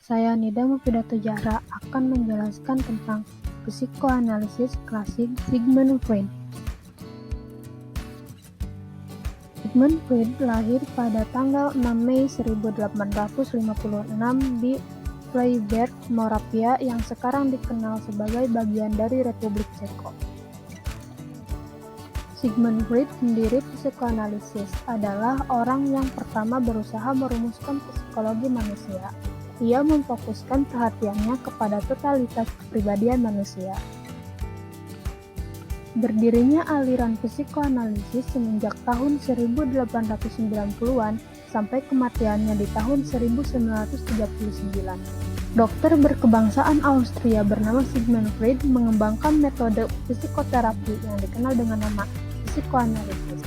Saya Nida Mufidato Zahra akan menjelaskan tentang psikoanalisis klasik Sigmund Freud. Sigmund Freud lahir pada tanggal 6 Mei 1856 di Freiberg, Moravia yang sekarang dikenal sebagai bagian dari Republik Ceko. Sigmund Freud, pendiri psikoanalisis, adalah orang yang pertama berusaha merumuskan psikologi manusia. Ia memfokuskan perhatiannya kepada totalitas kepribadian manusia. Berdirinya aliran psikoanalisis semenjak tahun 1890-an sampai kematiannya di tahun 1939. Dokter berkebangsaan Austria bernama Sigmund Freud mengembangkan metode psikoterapi yang dikenal dengan nama psikoanalisis.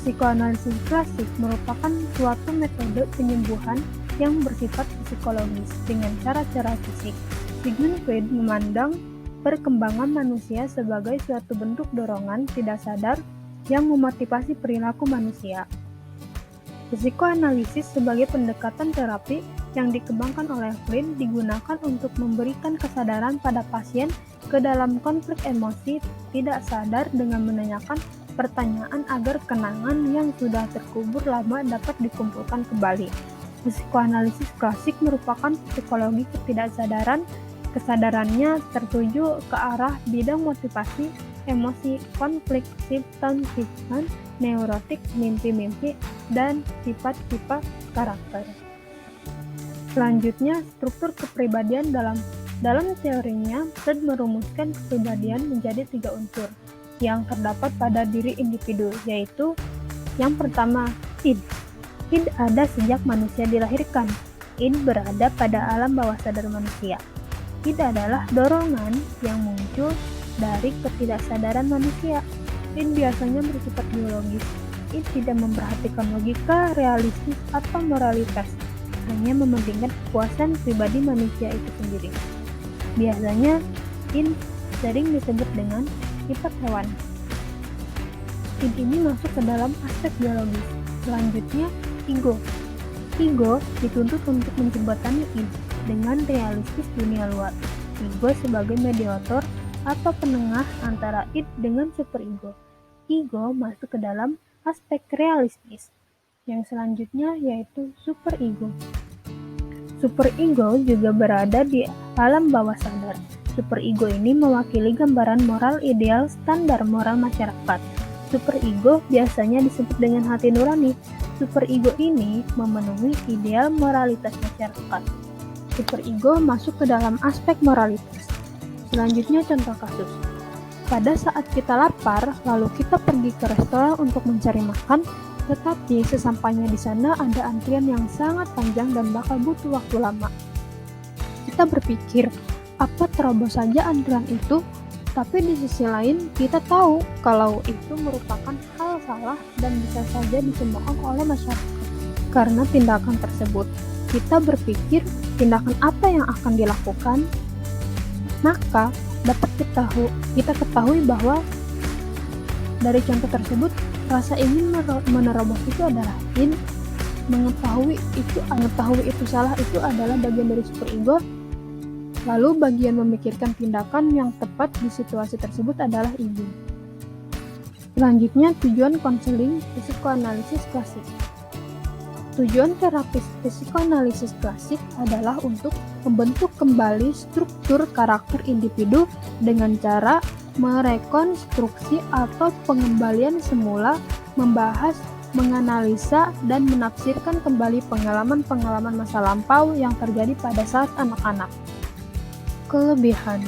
Psikoanalisis klasik merupakan suatu metode penyembuhan yang bersifat psikologis dengan cara-cara fisik. Sigmund Freud memandang perkembangan manusia sebagai suatu bentuk dorongan tidak sadar yang memotivasi perilaku manusia. Psikoanalisis sebagai pendekatan terapi yang dikembangkan oleh Freud digunakan untuk memberikan kesadaran pada pasien ke dalam konflik emosi tidak sadar dengan menanyakan pertanyaan agar kenangan yang sudah terkubur lama dapat dikumpulkan kembali. Psikoanalisis klasik merupakan psikologi ketidaksadaran. Kesadarannya tertuju ke arah bidang motivasi, emosi, konflik, simptom-simptom, neurotik, mimpi-mimpi, dan sifat-sifat karakter. Selanjutnya, struktur kepribadian dalam teorinya, Freud merumuskan kepribadian menjadi 3 unsur yang terdapat pada diri individu, yaitu yang pertama, id. Id ada sejak manusia dilahirkan. Id berada pada alam bawah sadar manusia. Id adalah dorongan yang muncul dari ketidaksadaran manusia. Id biasanya bersifat biologis. Id tidak memperhatikan logika, realistis, atau moralitas, hanya mementingkan kepuasan pribadi manusia itu sendiri. Biasanya, id sering disebut dengan sifat hewan. Id ini masuk ke dalam aspek biologis. Selanjutnya, ego. Ego dituntut untuk menjembatani id dengan realistis dunia luar. Ego sebagai mediator atau penengah antara id dengan superego. Ego masuk ke dalam aspek realistis. Yang selanjutnya yaitu superego. Superego juga berada di alam bawah sadar. Superego ini mewakili gambaran moral ideal standar moral masyarakat. Superego biasanya disebut dengan hati nurani. Superego ini memenuhi ideal moralitas masyarakat. Superego masuk ke dalam aspek moralitas. Selanjutnya contoh kasus. Pada saat kita lapar, lalu kita pergi ke restoran untuk mencari makan, tetapi sesampainya di sana ada antrian yang sangat panjang dan bakal butuh waktu lama. Kita berpikir, apa terobos saja antrian itu? Tapi di sisi lain, kita tahu kalau itu merupakan hal salah dan bisa saja disembahkan oleh masyarakat. Karena tindakan tersebut, kita berpikir tindakan apa yang akan dilakukan, maka dapat kita ketahui bahwa dari contoh tersebut, rasa ingin menerobos itu adalah mengetahui itu salah itu adalah bagian dari superego. Lalu bagian memikirkan tindakan yang tepat di situasi tersebut adalah ego. Selanjutnya, tujuan konseling psikoanalisis klasik. Tujuan terapis psikoanalisis klasik adalah untuk membentuk kembali struktur karakter individu dengan cara merekonstruksi atau pengembalian semula, membahas, menganalisa, dan menafsirkan kembali pengalaman-pengalaman masa lampau yang terjadi pada saat anak-anak. Kelebihan: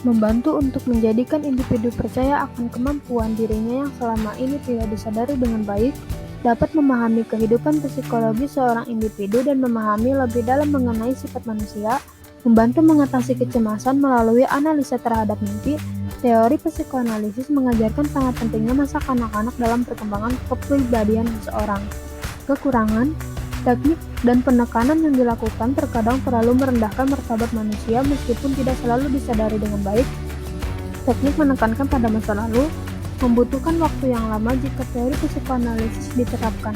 membantu untuk menjadikan individu percaya akan kemampuan dirinya yang selama ini tidak disadari dengan baik, dapat memahami kehidupan psikologi seorang individu dan memahami lebih dalam mengenai sifat manusia, membantu mengatasi kecemasan melalui analisa terhadap mimpi. Teori psikoanalisis mengajarkan sangat pentingnya masa kanak-kanak dalam perkembangan kepribadian seseorang. Kekurangan: teknik dan penekanan yang dilakukan terkadang terlalu merendahkan martabat manusia meskipun tidak selalu disadari dengan baik. Teknik menekankan pada masa lalu, membutuhkan waktu yang lama jika teori psikoanalisis diterapkan.